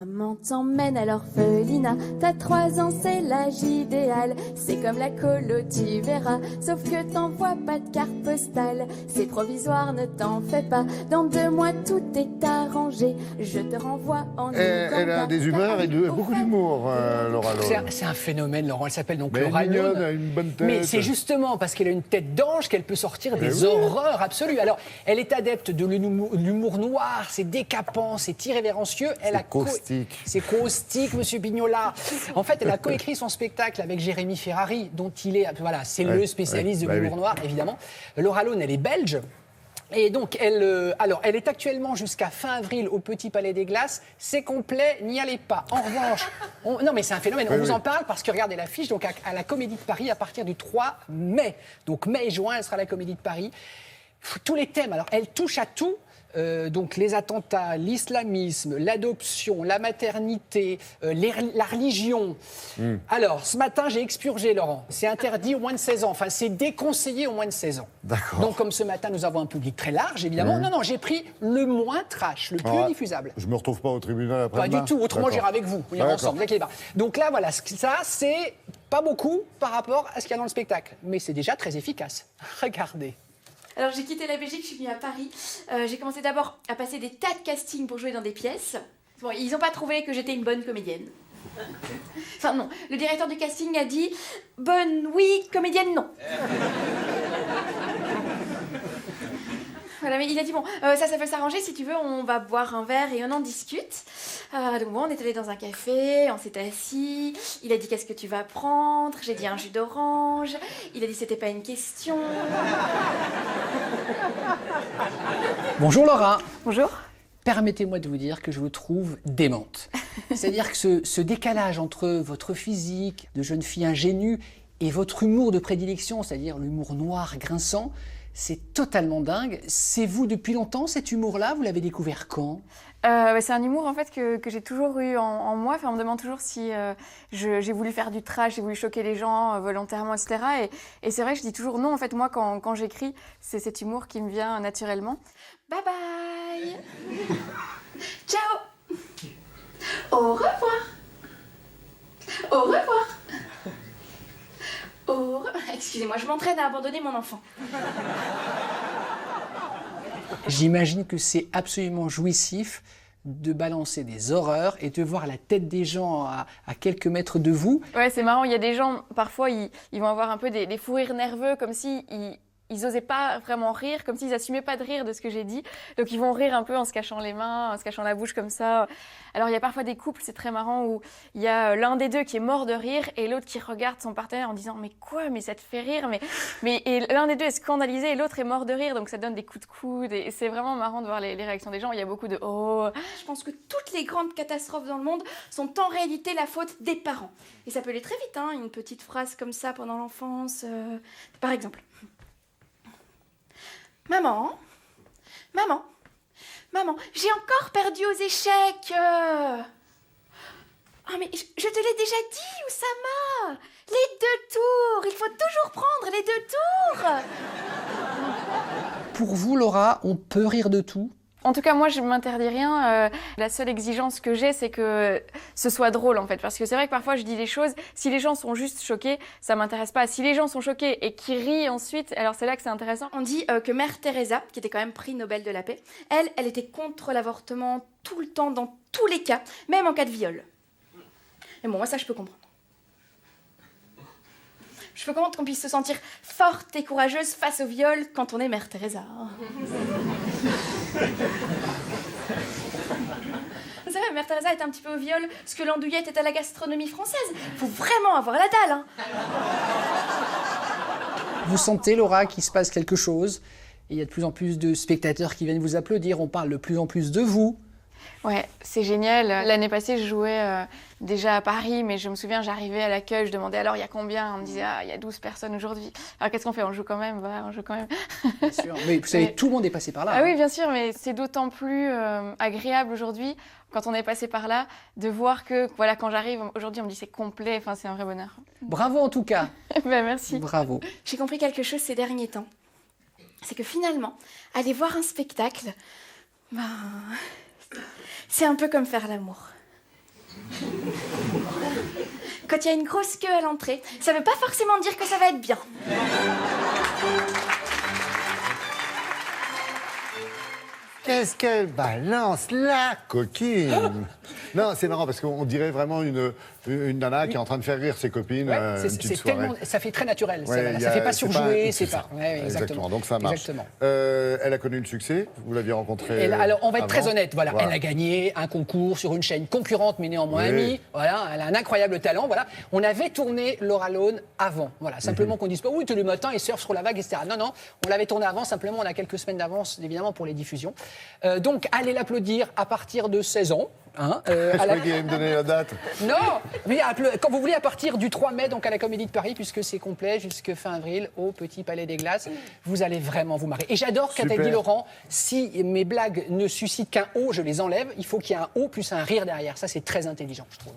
Maman t'emmène à l'orphelinat, t'as 3 ans, c'est l'âge idéal. C'est comme la colo, tu verras, sauf que t'envoies pas de carte postale. C'est provisoire, ne t'en fais pas, dans 2 mois tout est arrangé. Je te renvoie en Ouganda. Elle a des humeurs et beaucoup d'humour, Laura Lone. C'est un phénomène, Laurent. Elle s'appelle donc Mais Laura elle est mignonne, Lone. elle a une bonne tête. Mais c'est justement parce qu'elle a une tête d'ange qu'elle peut sortir des horreurs absolues. Alors, elle est adepte de l'humour noir, c'est décapant, c'est irrévérencieux. C'est caustique. C'est caustique, Monsieur Pignola. En fait, elle a coécrit son spectacle avec Jérémy Ferrari, dont il est, voilà, c'est le spécialiste de l'humour noir, évidemment. Laura Lone, elle est belge. Et donc, elle est actuellement jusqu'à fin avril au Petit Palais des Glaces. C'est complet, n'y allez pas. En revanche, non mais c'est un phénomène, on vous en parle parce que regardez l'affiche, donc à la Comédie de Paris à partir du 3 mai. Donc mai et juin, elle sera à la Comédie de Paris. Tous les thèmes, alors elle touche à tout. Donc les attentats, l'islamisme, l'adoption, la maternité, la religion. Alors, ce matin, j'ai expurgé, Laurent. C'est interdit au moins de 16 ans. Enfin, c'est déconseillé au moins de 16 ans. D'accord. Donc, comme ce matin, nous avons un public très large, évidemment. Non, j'ai pris le moins trash, le plus diffusable. Je me retrouve pas au tribunal après. Pas du tout. Autrement, j'irai avec vous. On ira ensemble. Vous inquiétez pas. Donc là, voilà, ça, c'est pas beaucoup par rapport à ce qu'il y a dans le spectacle. Mais c'est déjà très efficace. Regardez. Alors j'ai quitté la Belgique, je suis venue à Paris. J'ai commencé d'abord à passer des tas de castings pour jouer dans des pièces. Bon, ils n'ont pas trouvé que j'étais une bonne comédienne. Enfin non, le directeur du casting a dit « Bonne, oui, comédienne, non ». Voilà, mais il a dit « Bon, ça peut s'arranger, si tu veux, on va boire un verre et on en discute ». Donc bon, on est allé dans un café, on s'est assis, il a dit « Qu'est-ce que tu vas prendre ?» J'ai dit « Un jus d'orange ». Il a dit « C'était pas une question ». Bonjour, Laura. Bonjour. Permettez-moi de vous dire que je vous trouve démente. C'est-à-dire que ce décalage entre votre physique de jeune fille ingénue et votre humour de prédilection, c'est-à-dire l'humour noir grinçant, c'est totalement dingue. C'est vous depuis longtemps, cet humour-là? Vous l'avez découvert quand? C'est un humour en fait que j'ai toujours eu en moi. Enfin, on me demande toujours si j'ai voulu faire du trash, j'ai voulu choquer les gens volontairement, etc. Et c'est vrai que je dis toujours non. En fait, moi, quand j'écris, c'est cet humour qui me vient naturellement. Bye bye. Ciao. Au revoir. Au revoir. Excusez-moi, je m'entraîne à abandonner mon enfant. J'imagine que c'est absolument jouissif de balancer des horreurs et de voir la tête des gens à quelques mètres de vous. Ouais, c'est marrant, il y a des gens, parfois, ils vont avoir un peu des fous rires nerveux, comme si ils osaient pas vraiment rire, comme s'ils assumaient pas de rire de ce que j'ai dit. Donc ils vont rire un peu en se cachant les mains, en se cachant la bouche comme ça. Alors il y a parfois des couples, c'est très marrant, où il y a l'un des deux qui est mort de rire et l'autre qui regarde son partenaire en disant « Mais quoi? Mais ça te fait rire ?» Et l'un des deux est scandalisé et l'autre est mort de rire, donc ça donne des coups de coude. Et c'est vraiment marrant de voir les réactions des gens. Il y a beaucoup de « Oh !» Je pense que toutes les grandes catastrophes dans le monde sont en réalité la faute des parents. Et ça peut aller très vite, hein, une petite phrase comme ça pendant l'enfance. Par exemple. Maman, j'ai encore perdu aux échecs. Oh mais je te l'ai déjà dit, Oussama. Les 2 tours, il faut toujours prendre les 2 tours. Pour vous, Laura, on peut rire de tout? En tout cas, moi, je ne m'interdis rien. La seule exigence que j'ai, c'est que ce soit drôle, en fait. Parce que c'est vrai que parfois, je dis des choses, si les gens sont juste choqués, ça ne m'intéresse pas. Si les gens sont choqués et qu'ils rient ensuite, alors c'est là que c'est intéressant. On dit que Mère Teresa, qui était quand même prix Nobel de la paix, elle était contre l'avortement tout le temps, dans tous les cas, même en cas de viol. Et bon, moi, ça, je peux comprendre. Je peux comprendre qu'on puisse se sentir forte et courageuse face au viol quand on est Mère Teresa. C'est vrai, Mère Teresa est un petit peu au viol, ce que l'andouillette est à la gastronomie française. Faut vraiment avoir la dalle, hein. Vous sentez, Laura, qu'il se passe quelque chose? Il y a de plus en plus de spectateurs qui viennent vous applaudir, on parle de plus en plus de vous. Ouais, c'est génial. L'année passée, je jouais déjà à Paris, mais je me souviens, j'arrivais à l'accueil, je demandais alors il y a combien? On me disait il y a 12 personnes aujourd'hui. Alors qu'est-ce qu'on fait? On joue quand même, voilà, on joue quand même. Bien sûr, mais vous savez, tout le monde est passé par là. Ah oui, bien sûr, mais c'est d'autant plus agréable aujourd'hui, quand on est passé par là, de voir que, voilà, quand j'arrive, aujourd'hui, on me dit c'est complet, enfin, c'est un vrai bonheur. Bravo en tout cas. Ben, merci. Bravo. J'ai compris quelque chose ces derniers temps. C'est que finalement, aller voir un spectacle, c'est un peu comme faire l'amour. Quand il y a une grosse queue à l'entrée, ça veut pas forcément dire que ça va être bien. Qu'est-ce qu'elle balance, la coquine? Non, c'est marrant parce qu'on dirait vraiment une nana qui est en train de faire rire ses copines. Ouais, une petite soirée. ça fait très naturel. Ouais, Ça fait pas surjoué, c'est ça. pas. Ouais, exactement. Donc ça marche. Exactement. Elle a connu le succès. Vous l'aviez rencontrée. Alors, on va être avant. très honnête. Voilà, Voilà. elle a gagné un concours sur une chaîne concurrente, mais néanmoins Oui. amie. Voilà, elle a un incroyable talent. Voilà, on avait tourné Laura Lone avant. Voilà, simplement qu'on dise pas oui tous les matins il surfe sur la vague, etc. Non, non, on l'avait tourné avant. Simplement, on a quelques semaines d'avance, évidemment, pour les diffusions. Donc, allez l'applaudir à partir de 16 ans. Hein, Je croyais qu'il allait me donner la date. Non, mais quand vous voulez, à partir du 3 mai, donc à la Comédie de Paris, puisque c'est complet jusque fin avril, au Petit Palais des Glaces, vous allez vraiment vous marrer. Et j'adore quand elle Super. dit, Laurent, si mes blagues ne suscitent qu'un O, je les enlève. Il faut qu'il y ait un O plus un rire derrière. Ça, c'est très intelligent, je trouve.